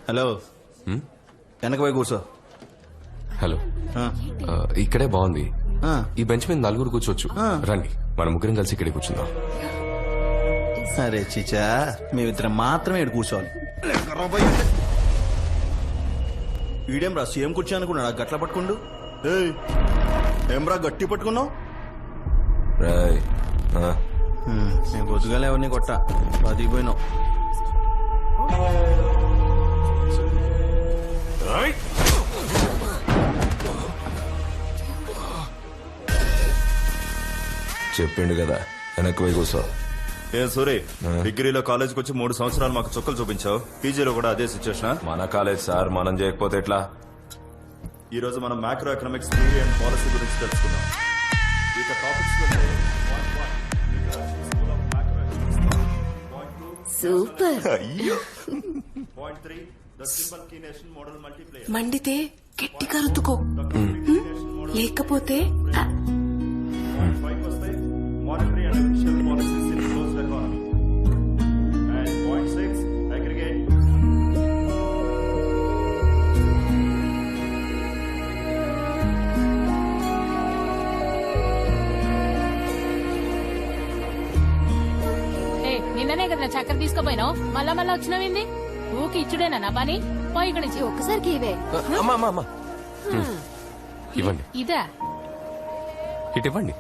Hello వెనక పోయి కూర్చో. హలో ఆ, ఇక్కడే బాగుంది. ఆ. ఈ బెంచ్ మీద నలుగురు కూర్చోవచ్చు. రండి మన ముగ్గురం కలిసి ఇక్కడే కూర్చుందాం. సరే చిచా మేమిద్దరం మాత్రమే ఇక్కడ కూర్చోవాలి. ఈడేం రా సేమ్ కూర్చో అనుకున్నాడు గట్ల పట్టుకుండు. ఏయ్ ఏం రా గట్టి పట్టుకున్నావు? రాయ్ నేను పొద్దుగాలే ఎవరిని కొట్ట పదిపోయినావు. చెప్పిండు కదా వెనక్కి పోయి కూర్చో. ఏం సూరి, డిగ్రీలో కాలేజ్కి వచ్చి 3 సంవత్సరాలు మాకు చుక్కలు చూపించావు. పీజీలో కూడా అదే సిచ్యువేషన్. మన కాలేజ్ సార్ మనం చేయకపోతే ఎట్లా? ఈ రోజు మనం macro economics theory and policy గురించి తెలుసుకుందాం. ఇక టాపిక్స్ సూపర్. మండితే గట్టిగా రుద్దుకో, లేకపోతే నిన్ననే కదా చక్కెర తీసుకోపోయినావు, మళ్ళా మళ్ళా వచ్చినావింది. ఊకి ఇచ్చుడేనా నా పని? పోయి ఇక్కడ నుంచి ఒక్కసారికి ఇవే. ఇవ్వండి. ఇదా? ఇటు ఇవ్వండి.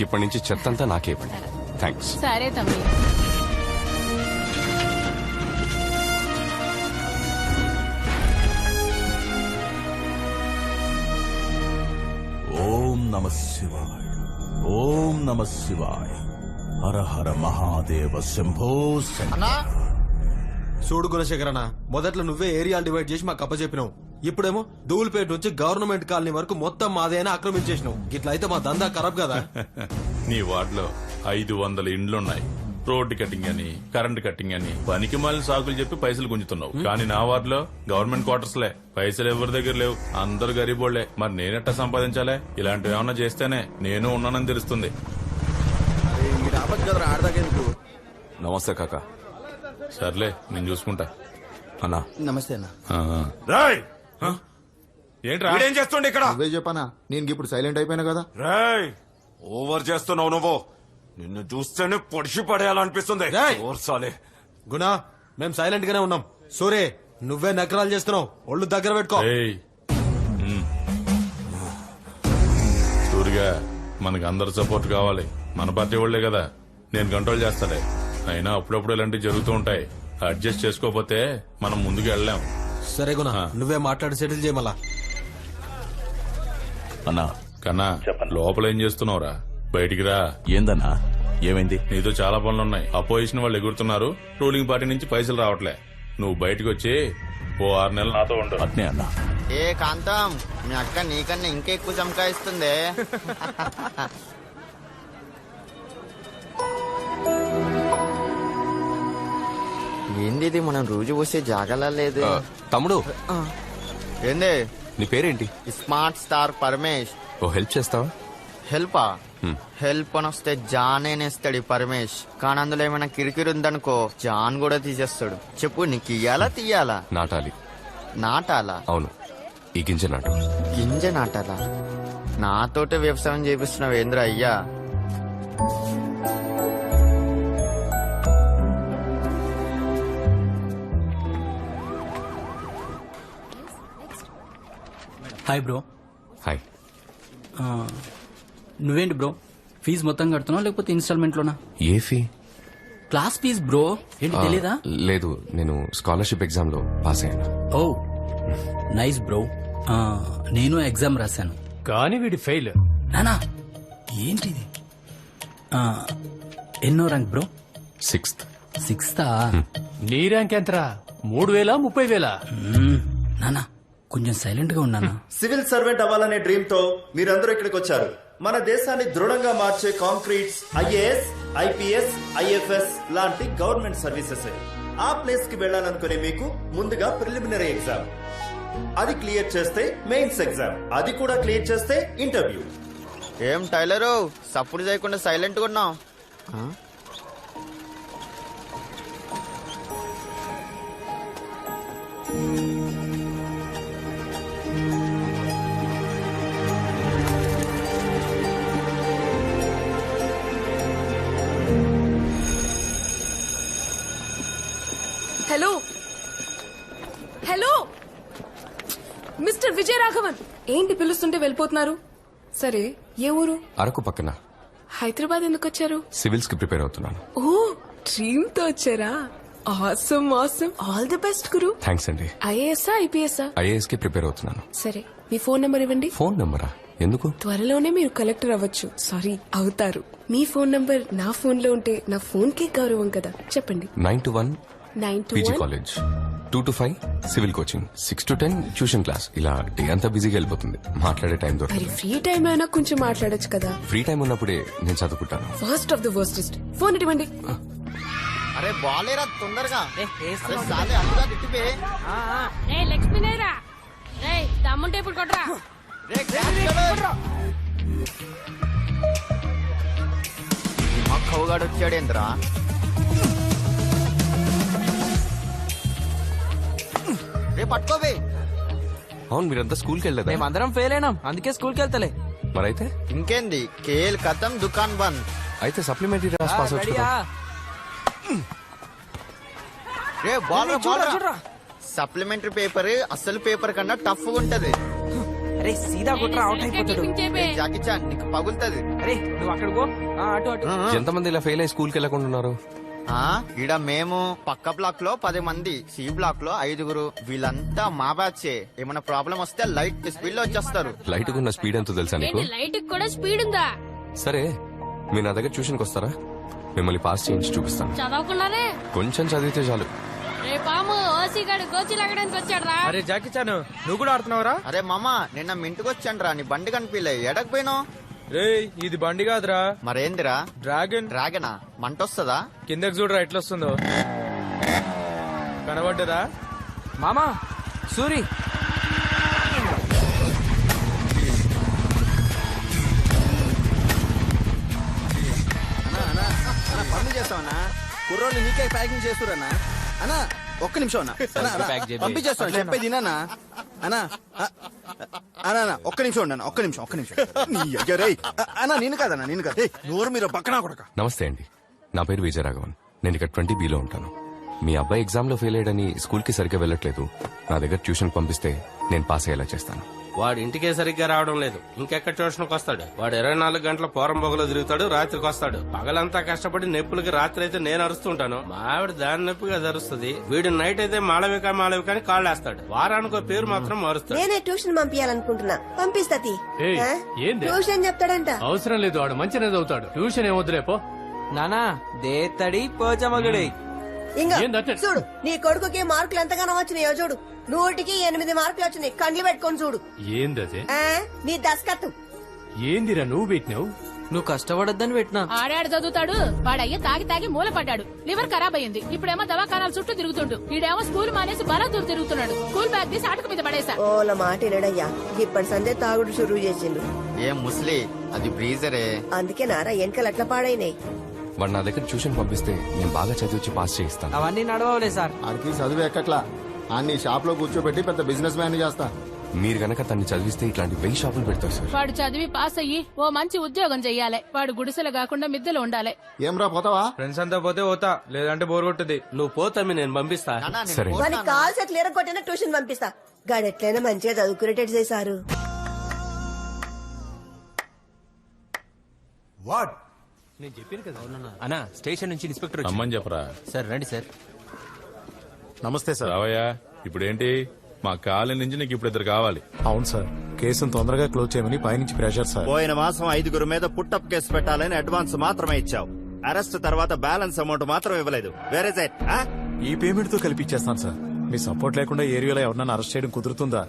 ఇప్పటి నుంచి చెత్తంతా నాకే ఇవ్వండి. థ్యాంక్స్. సరే తమ్మి. ఓం నమ శివాయ, ఓం నమ శివాయ, హర హర మహాదేవ శంభో శంకర. చూడు గుణశేఖరన్న, మొదట్లో నువ్వే ఏరియాలు డివైడ్ చేసి మాకు అప్పచెప్పినావు. ఇప్పుడేమో దూల్పేట నుంచి గవర్నమెంట్ కాలనీ వరకు మొత్తం మాదేనా ఆక్రమించేసినావు. ఇట్లా అయితే మా దందా ఖరాబ్ కదా. నీ వార్డులో 500 ఇండ్లున్నాయి. రోడ్డు కటింగ్ అని, కరెంట్ కటింగ్ అని పనికి మాలిన సాకులు చెప్పి పైసలు గుంజుతున్నావు. కానీ నా వార్డులో గవర్నమెంట్ క్వార్టర్స్ లే, పైసలు ఎవరి దగ్గర లేవు. అందరు గరీబోళ్లే. మరి నేనెట్టా సంపాదించాలే? ఇలాంటివి ఏమన్నా చేస్తేనే నేను ఉన్నానని తెలుస్తుంది. నమస్తే కాకా. సర్లే నేను చూసుకుంటా. అన్నా నమస్తే అన్న. రాయ్ ఏంట్రా ఏం చేస్తుండే ఇక్కడ? నువ్వే చెప్పనా, నేను ఇప్పుడు సైలెంట్ అయిపోయినా కదా. రాయ్ ఓవర్ చేస్తున్నావు నువ్వు. నిన్ను చూస్తేనే పొడిచి పడేయాలనిపిస్తుంది. ఓర్సాలే. గుణ, మేం సైలెంట్ గానే ఉన్నాం. సూరే, నువ్వే నకరాలు చేస్తున్నావు. ఒళ్ళు దగ్గర పెట్టుకో. సూరిగా మనకు అందరు సపోర్ట్ కావాలి. మన పార్టీ వాళ్లే కదా. నేను కంట్రోల్ చేస్తాలే. అయినా అప్పుడప్పుడు ఇలాంటివి జరుగుతూ ఉంటాయి. అడ్జస్ట్ చేసుకోకపోతే మనం ముందుకు వెళ్ళలేం. సరే గుణ, నువ్వే మాట్లాడి సెటిల్ చేయమలా. అన్నా కన్నా లోపల ఏం చేస్తున్నావురా? బయటికి రా. ఏందన్నా, ఏమైంది? నీతో చాలా పనులున్నాయి. అపోజిషన్ వాళ్ళు ఎగురుతున్నారు. రూలింగ్ పార్టీ నుంచి పైసలు రావట్లే. నువ్వు బయటకు వచ్చి ఓ 6 నెలలు నాతో ఉండు. అట్నే అన్నా. ఏ కాంతం, మీ అక్క నీకన్నా ఇంకా ఎక్కువ చమకాయిస్తుంది. ఏంది ఇది, మనం రోజు వస్తే జాగలా లేదు. తమ్ముడు ఏంది? నీ పేరేంటి? Smart star Paramesh. ఓ హెల్ప్ చేస్తావా? హెల్పా? హెల్ప్ అని వస్తే జాన్ ఏనేస్తాడు పరమేష్. కానీ అందులో ఏమైనా కిరికిరి ఉందనుకో జాన్ కూడా తీసేస్తాడు. చెప్పు, నీకు ఇయ్యాలా తీయాలా? నాటాలి. నాటాలా? అవును, ఈ గింజ నాటు. గింజ నాటాలా? నాతోటే వ్యవసాయం చేపిస్తున్నావు ఏంద్రా అయ్యా? Hi bro. హాయ్. నువ్వేంటి బ్రో, ఫీజు మొత్తం కడుతున్నావు లేకపోతే ఇన్స్టాల్మెంట్ లోనా? ఏ ఫీ? Class fee bro. ఏంటి తెలీదా? లేదు, నేను స్కాలర్షిప్ ఎగ్జామ్ లో పాస్ అయ్యాను. Oh nice bro. నేను ఎగ్జామ్ రాశాను కానీ వీడి ఫెయిల్. నానా ఏంటిది? ఎన్నో ర్యాంక్ బ్రో? 6th. 6th? నీ ర్యాంక్ ఎంతరా? 30,000 30,000? నానా కొంచెం సైలెంట్ గా ఉన్నానా. సివిల్ సర్వెంట్ అవ్వాలనే డ్రీమ్ తో మీరందరూ ఇక్కడికి వచ్చారు. మన దేశాన్ని దృఢంగా మార్చే కాంక్రీట్స్ ఐఏఎస్, ఐపీఎస్, ఐఎఫ్ఎస్ లాంటి గవర్నమెంట్ సర్వీసెస్. ఆ ప్లేస్ కి వెళ్లాలనుకునే మీకు ముందుగా ప్రిలిమినరీ ఎగ్జామ్, అది క్లియర్ చేస్తే మెయిన్స్ ఎగ్జామ్, అది కూడా క్లియర్ చేస్తే ఇంటర్వ్యూ. ఏం టైలరు, సప్పుడు చేయకుండా సైలెంట్ గా ఉన్నావు? Hello hello mister Vijaya Raghavan, ఏంటి పిలుస్తుంటే వెళ్ళిపోతున్నారు? సరే, ఏ ఊరు? అరకు పక్కన. హైదరాబాద్ ఎందుకు వచ్చారు? సివిల్స్ కి ప్రిపేర్ అవుతున్నాను. ఓ, డ్రీమ్ తో వచ్చారా? Awesome awesome, all the best గురు. థ్యాంక్స్ అండి. IAS IPS? ఐఏఎస్ కి ప్రిపేర్ అవుతున్నాను. సరే, మీ ఫోన్ నెంబర్ ఇవ్వండి. ఫోన్ నెంబరా? ఎందుకు? త్వరలోనే మీరు కలెక్టర్ అవ్వచ్చు. సారీ, అవుతారు. మీ ఫోన్ నంబర్ నా ఫోన్ లో ఉంటే నా ఫోన్ కి గౌరవం కదా. చెప్పండి. 9 to 1 PG 921. College, 2 to 5 civil coaching, 6 to 10 tuition class. ఇలా డే అంతా బిజీగా వెళ్ళిపోతుంది. మాట్లాడే టైం మరి దొరకదు. ఫ్రీ టైం అయినా కొంచెం మాట్లాడొచ్చు కదా. ఫ్రీ టైం ఉన్నప్పుడే నేను చదువుకుంటాను. First of the worstest. Phone ఇవ్వండి. అరే బాలేరా తొందరగా. అరే సాలే అందుగా తిట్టిపే. ఏ లక్ష్మీ రా తమ్ముంటే ఇప్పుడు కొట్రా. మా కవుగాడు వచ్చాడేంద్రా? రే పట్టుకోవే. అవును, మీరంతా స్కూల్కి వెళ్ళలేదా? మేమందరం ఫెయిల్ అయినాం, అందుకే స్కూల్కి వెళ్తలే. మరైతే ఇంకేంది, కేల్ కథం దుకాన్ బంద్. అయితే సప్లిమెంటరీ రాసి పాస్ అవచ్చు కదా. రే బాల్ సప్లిమెంటరీ పేపర్ అసలు పేపర్ కన్నా టఫ్ ఉంటది. అరే సీదా కొట్రా, అవుట్ అయిపోతాడు. జాకీ చాన్ నీకు పగులుతది. అరే నువ్వు అక్కడ పో, అటు అటు. ఎంతమంది ఇలా ఫెయిల్ అయ్యి స్కూల్కి వెళ్ళకుండా ఉన్నారు? ఈడ మేము పక్క బ్లాక్ లో 10 మంది, సి బ్లాక్ లో 5. వీళ్ళంతా మా బ్యాచే. ఏమైనా ప్రాబ్లం వస్తే లైట్ స్పీడ్ లో వచ్చేస్తారు. లైట్ ఉన్న స్పీడ్ ఎంతో తెలుసా నీకు? లైట్ కూడా స్పీడ్ ఉందా? సరే, మీరు నా దగ్గర ట్యూషన్కి వస్తారా? మిమ్మల్ని పాస్ చేయించి చూపిస్తాను. చదవకున్నారే కొంచెం చదివితే చాలు. రేపాము ఓసిగాడు గోచి లాగడానికి వచ్చాడు రా. అరే జాకీ చాను, నువ్వు కూడా ఆడుతున్నావురా? అరే మామ, నిన్న మీ ఇంటికి వచ్చాను రా, నీ బండి కనిపించలే. ఎడకపోయినావు? రే ఇది బండి కాదురా, మరేందిరా? డ్రాగన్. డ్రాగనా? మంట వస్తుందా? కిందకి చూడరా ఎట్లా వస్తుందో. కనబడ్డదా మామా? సూరి పనులు చేస్తావన్నా? కుర్రోళ్ళు నీకే ప్యాకింగ్ చేస్తురన్నా? అన్నా ఒక్క నిమిషం అన్నా, పంపించేస్తాను. చెప్పేది అన్నా అన్నా అన్నా ఒక్క నిమిషం ఉండన్నా, ఒక్క నిమిషం అన్నా. నేను కాదన్నా, నేను కాదు. నోరు మీరు పక్కన కొడక. నమస్తే అండి, నా పేరు విజయరాఘవన్. నేను ఇక్కడ 20B ఉంటాను. మీ అబ్బాయి ఎగ్జామ్ లో ఫెయిల్ అయ్యడని స్కూల్ కి సరిగ్గా వెళ్ళట్లేదు. నా దగ్గర ట్యూషన్ పంపిస్తే నేను పాస్ అయ్యేలా చేస్తాను. వాడు ఇంటికే సరిగ్గా రావడం లేదు, ఇంకెక్కడ ట్యూషన్కి వస్తాడు? వాడు 24 గంటల పోరం పొగలో తిరుగుతాడు, రాత్రికి వస్తాడు. పగలంతా కష్టపడి నొప్పులకి రాత్రి అయితే నేను అరుస్తుంటాను, మా ఆవిడ దాని నొప్పిగా అరుస్తుంది. వీడు నైట్ అయితే మాళవిక అని కాళ్ళు వేస్తాడు. వారానికి పేరు మాత్రం మారుస్తాడు. నేనే ట్యూషన్ పంపించాలనుకుంటున్నా, పంపిస్తా. ట్యూషన్ చెప్తాడంట. అవసరం లేదు, వాడు మంచిగా చదువుతాడు. ట్యూషన్ ఏమొద్దులేపో. నానా దేత్తడి పోచమగుడి. ఇంకా చూడు, నీ కొడుకుకి మార్కులు ఎంతగానో వచ్చినాయో చూడు. 100కి 8 మార్కులు వచ్చినాయి. కండ్లు పెట్టుకొని చూడు. ఏందది? నీ దస్కత్తు. ఏందిరా నువ్వు పెట్టినావు? నువ్వు కష్టపడద్దని పెట్టినా. ఆడాడు చదువుతాడు, వాడయ్య తాగి తాగి మూల పడ్డాడు. లివర్ ఖరాబ్ అయ్యింది. ఇప్పుడేమో దవాఖానాల చుట్టూ తిరుగుతుండు. ఈడేమో స్కూల్ మానేసి బలాదూరు తిరుగుతున్నాడు. స్కూల్ బ్యాగ్ తీసి ఆటకు మీద పడేసా. ఓల మాట వినడయ్యా, ఇప్పటి సందే తాగుడు షురువు చేసిండు. ఏం ముస్లి, అది బ్రీజరే. అందుకే నారా వెనకలు అట్లా పాడైనాయి. వాడు నా దగ్గర ట్యూషన్ పంపిస్తే నేను బాగా చదివించి పాస్ చేయిస్తాను. అవన్నీ నడవలే సార్. ఆడికి చదువు ఎక్కట్లా, అన్ని షాప్ లో కూర్చోబెట్టి పెద్ద బిజినెస్ మ్యాన్ చేస్తా. మీరు గనక తన్ని చదివిస్తే ఇట్లాంటి 1000 షాపులు పెడతారు సార్. వాడు చదివి పాస్ అయ్యి ఓ మంచి ఉద్యోగం చెయ్యాలి. వాడు గుడిసెలు కాకుండా మిద్దెలు ఉండాలి. ఏం రా పోతావా? ఫ్రెండ్స్ అంతా పోతే పోతా, లేదంటే బోర్ కొట్టుది. నువ్వు పోతామి, నేను పంపిస్తా. సరే, వాడికి కాల్స్ ఎట్లా ఎరగొట్టినా ట్యూషన్ పంపిస్తా. గాడు ఎట్లయినా మంచిగా చదువుకునేటట్టు చేశారు. నేను చెప్పాను కదా అన్నా, స్టేషన్ నుంచి ఇన్స్పెక్టర్ రమ్మని చెప్పరా. సార్ రండి సార్. నమస్తే సార్. రావయ్యా. ఇప్పుడేంటి, మా కాలేజ్ నుంచి నీకు ఇప్పుడు 2 కావాలి. అవును సార్, కేసును తొందరగా క్లోజ్ చేయమని పైనుంచి ప్రెషర్ సార్. పోయిన మాసం 5 మీద పుట్టప్ కేసు పెట్టాలని అడ్వాన్స్ మాత్రమే ఇచ్చావు. అరెస్ట్ తర్వాత బ్యాలెన్స్ అమౌంట్ మాత్రం ఇవ్వలేదు. వేరే సైట్ ఈ పేమెంట్ తో కలిపిచ్చేస్తాను సార్. మీ సపోర్ట్ లేకుండా ఏరియాలో ఎవరన్నా అరెస్ట్ చేయడం కుదురుతుందా?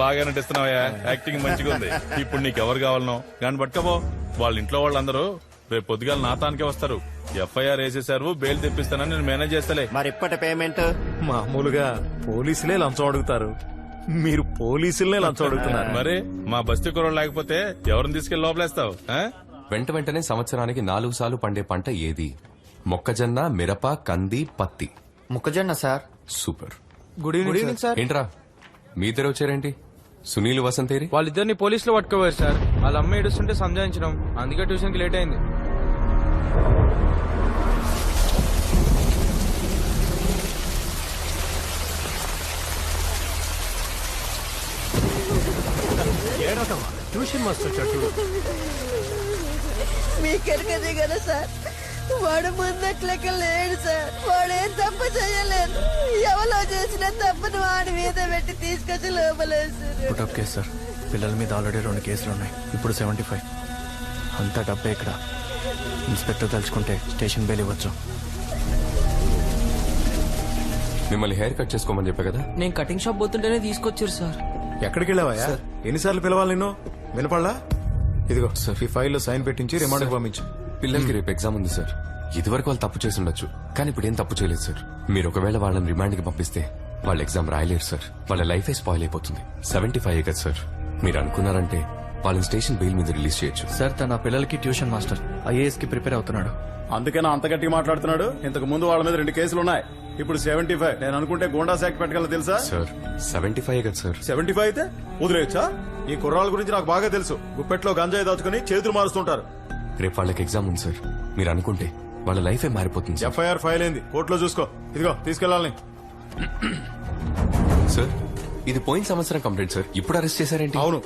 బాగా నటిస్తున్నావయ్యా, యాక్టింగ్ మంచిగా ఉంది. ఇప్పుడు నీకెవరు కావాలనో కానీ పట్టుకపో. వాళ్ళ ఇంట్లో వాళ్ళందరూ రేపు పొద్దుగాల నాతానికే వస్తారు. ఎఫ్ఐఆర్ వేసేసారు, బెయిల్ తెప్పిస్తానని నేను మేనేజ్ చేస్తలే. మరి ఇప్పటి పేమెంట్? మామూలుగా పోలీసులే లంచం అడుగుతారు, మీరు పోలీసులనే లంచం అడుగుతున్నారు. మరి మా బస్తీ కుర్రోడు లేకపోతే ఎవరిని తీసుకెళ్లి లోపలేస్తావు? వెంటనే సంవత్సరానికి 4 సార్లు పండే పంట ఏది? మొక్కజొన్న, మిరప, కంది, పత్తి. మొక్కజొన్న sir. Super. Good evening sir. ఏంట్రా మీ ఇద్దరు వచ్చారేంటి? సునీల్, వసంతేరి? వాళ్ళిద్దరిని పోలీసులు పట్టుకోవారు సార్. వాళ్ళ అమ్మ ఏడుస్తుంటే సంజాయించడం, అందుకే ట్యూషన్ కి లేట్ అయింది. మస్తు వచ్చాడు చూడు. మీకెరకదే కదా సార్, వాడు ముందట్లకి లేడు సార్. వాడేం తప్పు చేయలేదు. ఎవరో చేసిన తప్పును వాడి మీద పెట్టి తీసుకొచ్చి లోపలేసారు. Put up case sir. పిల్లల మీద ఆల్రెడీ 2 కేసులు ఉన్నాయి. ఇప్పుడు 75. అంతా డబ్బే ఇక్కడ. ఇన్స్పెక్టర్ తలుచుకుంటే స్టేషన్ బెయిల్ ఇవ్వచ్చు. మిమ్మల్ని హెయిర్ కట్ చేసుకోమని చెప్పా కదా. నేను కటింగ్ షాప్ పోతుంటేనే తీసుకొచ్చారు సార్. ఎక్కడికి వెళ్ళావా? ఎన్నిసార్లు పిలవాలి నిన్ను? వినపడలా? ఇదిగో సార్, ఈ ఫైల్లో సైన్ పెట్టించి రిమాండ్కి పంపించు. పిల్లలకి రేపు ఎగ్జామ్ ఉంది సార్. ఇదివరకు వాళ్ళు తప్పు చేసి ఉండొచ్చు, కానీ ఇప్పుడు ఏం తప్పు చేయలేదు సార్. మీరు ఒకవేళ వాళ్ళని రిమాండ్కి పంపిస్తే వాళ్ళు ఎగ్జామ్ రాయలేరు సార్. వాళ్ళ లైఫే స్పాయిల్ అయిపోతుంది. 75 కదా సార్. మీరు అనుకున్నారంటే వాళ్ళని స్టేషన్ బెయిల్ మీద రిలీజ్ చేయొచ్చు సార్. తన పిల్లలకి ట్యూషన్ మాస్టర్, IAS కి ప్రిపేర్ అవుతున్నాడు. అందుకే నా అంత గట్టిగా మాట్లాడుతున్నాడు. ఇంతకు ముందు వాళ్ళ మీద 2 కేసులు ఉన్నాయి. ఇప్పుడు 75. నేను అనుకుంటే గోండాస్ యాక్ట్ పెట్టగల తెలుసా సార్? 75 కదా సార్. 75 అయితే వదిలేయచ్చా? ఈ కుర్రాళ్ళ గురించి నాకు బాగా తెలుసు. గుప్పెట్లో గంజాయి దాచుకుని చేతులు మారుస్తుంటారు. రేపు వాళ్ళకి ఎగ్జామ్ ఉంది సార్. మీరు అనుకుంటే వాళ్ళ లైఫే మారిపోతుంది సార్. FIR ఫైల్ అయింది, కోర్టులో చూసుకో. ఇదిగో తీసుకెళ్ళాలని. సార్, ఇది పోయిన సంవత్సరం కంప్లైంట్ సార్. ఇప్పుడు అరెస్ట్ చేశారేంటి? అవును,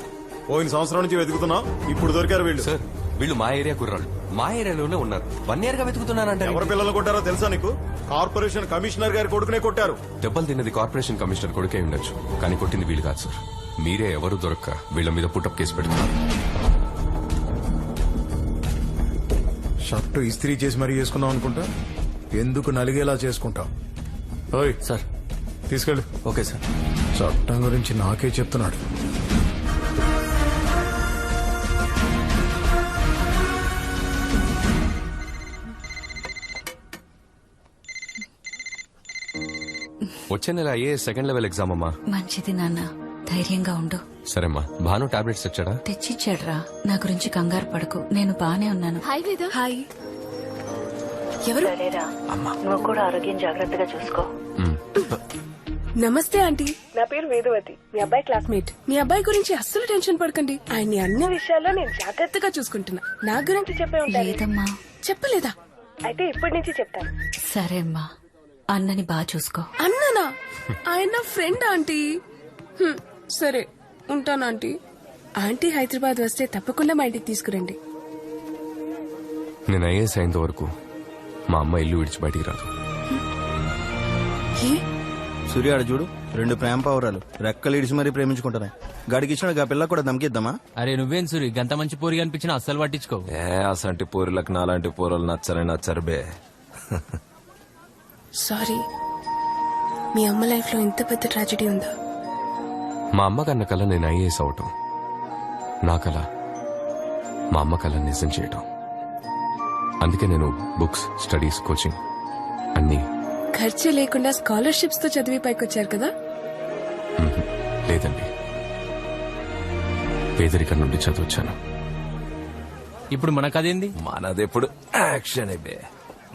పోయిన సంవత్సరం నుంచి వెతుకుతున్నాం. ఇప్పుడు దొరికారు వీళ్ళు. సార్, వీళ్ళు మా ఏరియా కుర్రాళ్ళు. మా ఏరియాలోనే ఉన్నారు. 1 year గా వెతుకుతున్నారంటే ఎవరి పిల్లలు కొట్టారో తెలుసా నీకు? కార్పొరేషన్ కమిషనర్ గారి కొడుకునే కొట్టారు. దెబ్బలు తిన్నది కార్పొరేషన్ కమిషనర్ కొడుకే ఉండొచ్చు, కానీ కొట్టింది వీళ్ళు కాదు సార్. మీరే ఎవరు దొరక్క వీళ్ళ మీద పుటప్ కేసు పెడుతున్నారు. షర్టు ఇస్త్రీ చేసి మరీ చేసుకున్నాం అనుకుంటా. ఎందుకు నలిగేలా చేసుకుంటాం? ఓయ్ సార్, తీసుకెళ్ళు. Okay sir. చట్టం గురించి నాకే చెప్తున్నాడు. వచ్చే నెల సెకండ్ లెవెల్ ఎగ్జామ్ అమ్మా. మంచిది నాన్న, ధైర్యంగా ఉండు. సరేమ్మా. భాను టాబ్లెట్స్ తెచ్చాడా? తెచ్చిచ్చాడ్రా. నా గురించి కంగారు పడకు, నేను బానే ఉన్నాను. హాయ్ వేద. హాయ్. ఎవరు? నువ్వు కూడా ఆరోగ్యం జాగ్రత్తగా చూసుకో. నమస్తే ఆంటీ, నా పేరు వేదవతి. మీ అబ్బాయి క్లాస్మేట్. మీ అబ్బాయి గురించి అస్సలు టెన్షన్ పడకండి. ఆయన్ని అన్ని విషయాల్లో నేను జాగ్రత్తగా చూసుకుంటున్నా. నా గురించి చెప్పే ఉంటాను. లేదమ్మా. చెప్పలేదా? అయితే ఇప్పటి నుంచి చెప్తాను. సరే అమ్మా, అన్నని బాగా చూసుకో. అన్ననా? ఆయన నా ఫ్రెండ్ ఆంటీ. సరే ఉంటాను ఆంటీ. ఆంటీ హైదరాబాద్ వస్తే తప్పకుండా మా ఇంటికి తీసుకురండి. నేను IAS అయ్యేంత వరకు మా అమ్మ ఇల్లు విడిచి బయటికి రాదు. సూర్య ఆడ చూడు, 2 ప్రేమ పావురాలు రెక్కలు ఇడిచి మరీ ప్రేమించుకుంటారా. గడికి ఇచ్చిన పిల్ల కూడా దమ్కిద్దామా? అరే నువ్వేం సూరి, గంత మంచి పోరి కనిపించినా అస్సలు పట్టించుకో. అసంటి పూరులకు నాలాంటి పూరలు నచ్చరు బే. సారీ, మీ అమ్మ లైఫ్ లో ఇంత పెద్ద ట్రాజెడీ ఉందా? మా అమ్మ కన్న కల నేను IAS అవటం, నా కల మా అమ్మ కళ నిజం చేయటం. అందుకే నేను బుక్స్, స్టడీస్, కోచింగ్ అన్ని ఖర్చు లేకుండా స్కాలర్షిప్స్ తో చదివి పైకొచ్చారు కదా? లేదండి, పేదరికం నుండి చదివచ్చాను. ఇప్పుడు మనకదేంది? మనదెప్పుడు యాక్షన్ అయిపోయి.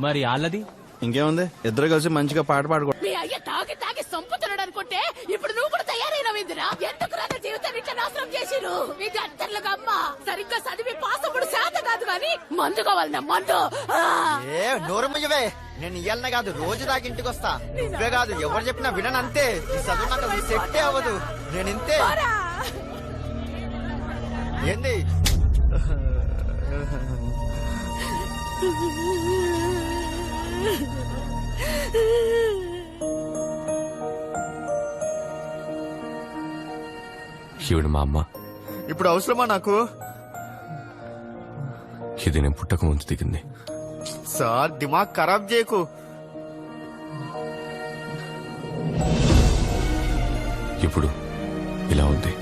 మరి వాళ్ళది ఇంకేముంది, ఇద్దరు కలిసి మంచిగా పాట పాడుకో. మీ అయ్య తాగి తాగి సంపుతున్నాడు అనుకుంటే ఇప్పుడు నువ్వు కూడా తయారైనవిందిరా. ఎందుకు నా జీవితాన్ని ఇట్లా నాశనం చేసిరు? ఇది అంతర్లుగా అమ్మ సరిగ్గా చదివి పాసప్పుడు శాత కాదు గాని మందు కావాలన్నా మందు. నోరు ముయ్యవే. నేను ఇయ్యాలనే కాదు, రోజు దాకా ఇంటికి వస్తా. నువ్వే కాదు, ఎవరు చెప్పినా వినను. అంతే. ఈ చదువు నాకు సెట్టే అవ్వదు. నేను ఇంతే. ఏంది? ఈవిడ మా అమ్మ. ఇప్పుడు అవసరమా నాకు? ఇది నేను పుట్టక ముందు దిగింది. సార్, దిమాగ్ ఖరాబ్ చేయకు. ఇప్పుడు ఇలా ఉంది.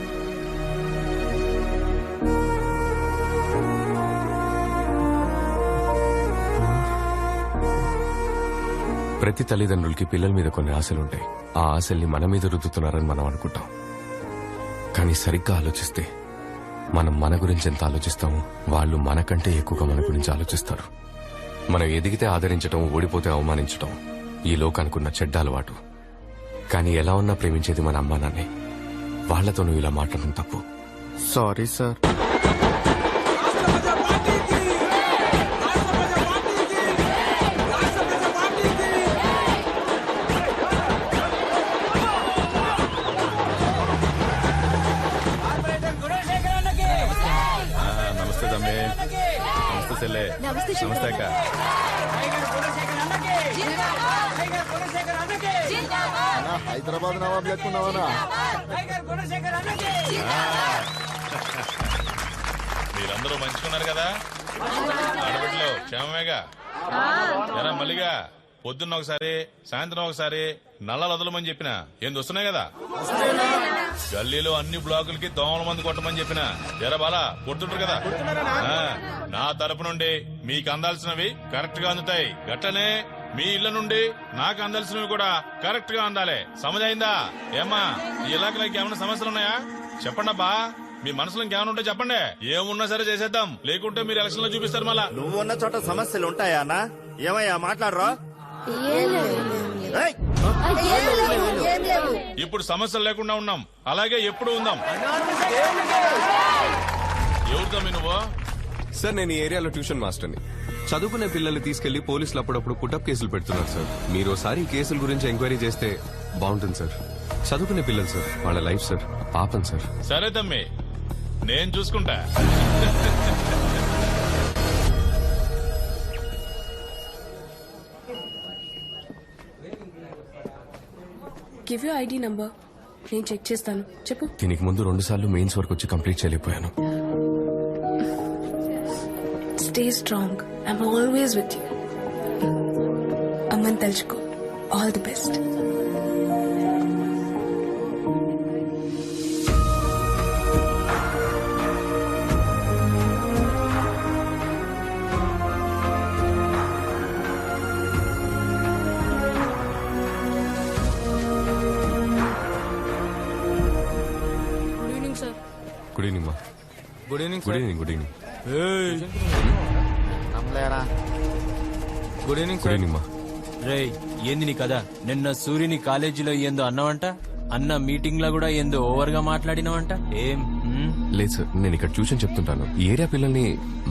ప్రతి తల్లిదండ్రులకి పిల్లల మీద కొన్ని ఆశలుంటాయి. ఆ ఆశల్ని మన మీద రుద్దుతున్నారని మనం అనుకుంటాం. కానీ సరిగ్గా ఆలోచిస్తే మనం మన గురించి ఎంత ఆలోచిస్తామో వాళ్ళు మనకంటే ఎక్కువగా మన గురించి ఆలోచిస్తారు. మనం ఎదిగితే ఆదరించటం, ఓడిపోతే అవమానించటం ఈ లోకానుకున్న చెడ్డ అలవాటు. కానీ ఎలా ఉన్నా ప్రేమించేది మన అమ్మా నాన్నే. వాళ్లతో నువ్వు ఇలా మాట్లాడడం తప్పు. Sorry sir. నమస్తే నమస్తే అక్క. హైదరాబాద్ నవాబ్ లెక్కున్నావనా? మీరందరూ మంచుకున్నారు కదా, ఆడబిడ్డలు క్షేమమేగా? ఎరా మల్లిగా, పొద్దున్న ఒకసారి సాయంత్రం ఒకసారి నల్లలు వదలమని చెప్పిన ఏంది వస్తున్నాయి కదా. గల్లీలో అన్ని బ్లాకులకి దోమల మంది కొట్టమని చెప్పిన ఎరా బాలా కొడుతుంటారు కదా. నా తరపు నుండి మీకు అందాల్సినవి కరెక్ట్ గా అందుతాయి, గట్లనే మీ ఇళ్ల నుండి నాకు అందాల్సినవి కూడా కరెక్ట్ గా అందాలి. సమజైందా? ఏమ్మా ఈ ఇలాకలకి ఏమైనా సమస్యలు ఉన్నాయా చెప్పండి అబ్బా. మీ మనసులో ఇంకేమైనా ఉంటే చెప్పండి, ఏమున్నా సరే చేసేద్దాం. లేకుంటే మీరు ఎలక్షన్ లో చూపిస్తారు మళ్ళా. నువ్వు ఉన్న చోట సమస్యలు ఉంటాయా అన్నా? ఏమయ్యా మాట్లాడరా? ఇప్పుడు సమస్యలు లేకుండా ఉన్నాం, అలాగే ఎప్పుడు ఉందాం. ఎవరితో నువ్వు? సార్ నేను ఈ ఏరియాలో ట్యూషన్ మాస్టర్ని. చదువుకునే పిల్లల్ని తీసుకెళ్లి పోలీసులు అప్పుడప్పుడు పుటప్ కేసులు పెడుతున్నారు సార్. మీరు ఒకసారి ఈ కేసుల గురించి ఎంక్వైరీ చేస్తే బాగుంటుంది సార్. చదువుకునే పిల్లలు సార్, వాళ్ళ లైఫ్ సార్, పాపం సార్. సరే తమ్మి, నేను చూసుకుంటా. గివ్ యూ ఐడి నంబర్, నేను చెక్ చేస్తాను. చెప్పు. దీనికి ముందు 2 సార్లు మెయిన్స్ వరకు వచ్చి కంప్లీట్ చేయలేకపోయాను. Stay strong, I'm always with you. అమ్మని తలుచుకో. All the best. Good evening మా. Good evening. Good evening. Good evening. Good evening. Good evening మా. రేయ్ ఏంది నీ కదా? నిన్న సూర్యుని కాలేజీలో ఏందో అన్నావంట, అన్న మీటింగ్ లో కూడా ఏందో ఓవర్ గా మాట్లాడినావంట. ఏం? లేదు సార్, నేను ఇక్కడ ట్యూషన్ చెప్తుంటాను. ఈ ఏరియా పిల్లల్ని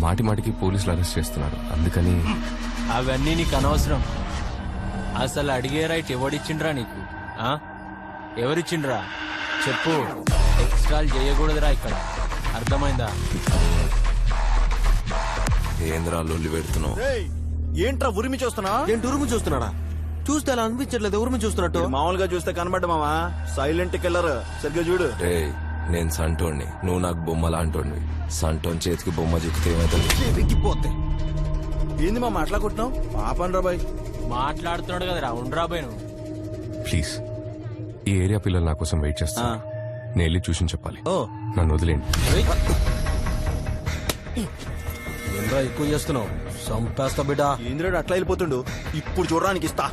మాటి మాటికి పోలీసులు అరెస్ట్ చేస్తున్నారు, అందుకని. అవన్నీ నీకు అనవసరం. అసలు అడిగే రైట్ ఎవడిచ్చిండ్రా నీకు? ఎవరిచ్చిండ్రా చెప్పు. ఎక్స్ట్రాలు చేయకూడదురా ఇక్కడ, అర్థమైందా? ఏంద్రా లొల్లి పెడుతున్నావు? ఏంట్రా ఉరిమి చూస్తున్నా? ఏంటి ఉరుము చూస్తున్నాడా? చూస్తే అలా అనిపించట్లేదు ఉరుము చూస్తున్నట్టు. మామూలుగా చూస్తే కనబడ్డ మామా, సైలెంట్ కిల్లర్. సరిగ్గా చూడు. నేను సంటోణ్ణి, నువ్వు నాకు బొమ్మ లాంటోడివి. సంటోన్ చేతికి బొమ్మ చిక్కితే ఏమైతుంది? విగ్గిపోతే. ఏంది మా మాట్లాడుకుంటున్నావు? పాపన్ రాబాయ్ మాట్లాడుతున్నాడు కదరా, ఉండరాబాయ్ నువ్వు. ప్లీజ్, ఈ ఏరియా పిల్లలు నా కోసం వెయిట్ చేస్తా. నేను వెళ్ళి ట్యూషన్ చెప్పాలి. నన్ను వదిలేండి. ఏంద్రా ఎక్కువ చేస్తున్నావు? సంపేస్తా బిడ్డ. ఇంద్రుడు అట్లా వెళ్ళిపోతుండు, ఇప్పుడు చూడడానికి ఇస్తా.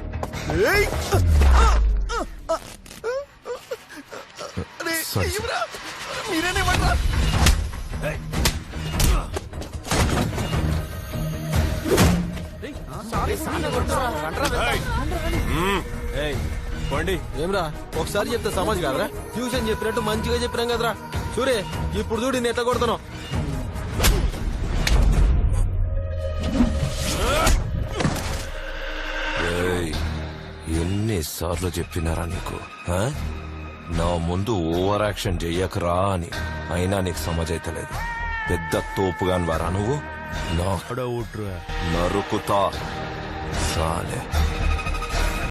పోండి. ఏమ్రా ఒకసారి చెప్తే సమాజ్ కాదరా? ట్యూషన్ చెప్పినట్టు మంచిగా చెప్పినాం కదరా. సూరే ఇప్పుడు చూడు నేను ఎట్లా కొడుతున్నావు. ఎన్నిసార్లు చెప్పినారా నీకు? నా ముందు ఓవర్ యాక్షన్ చెయ్యకరా అని. అయినా నీకు సమజైతలేదు. పెద్ద తోపుగాని వారా నువ్వు? నరుకుతా సాలే.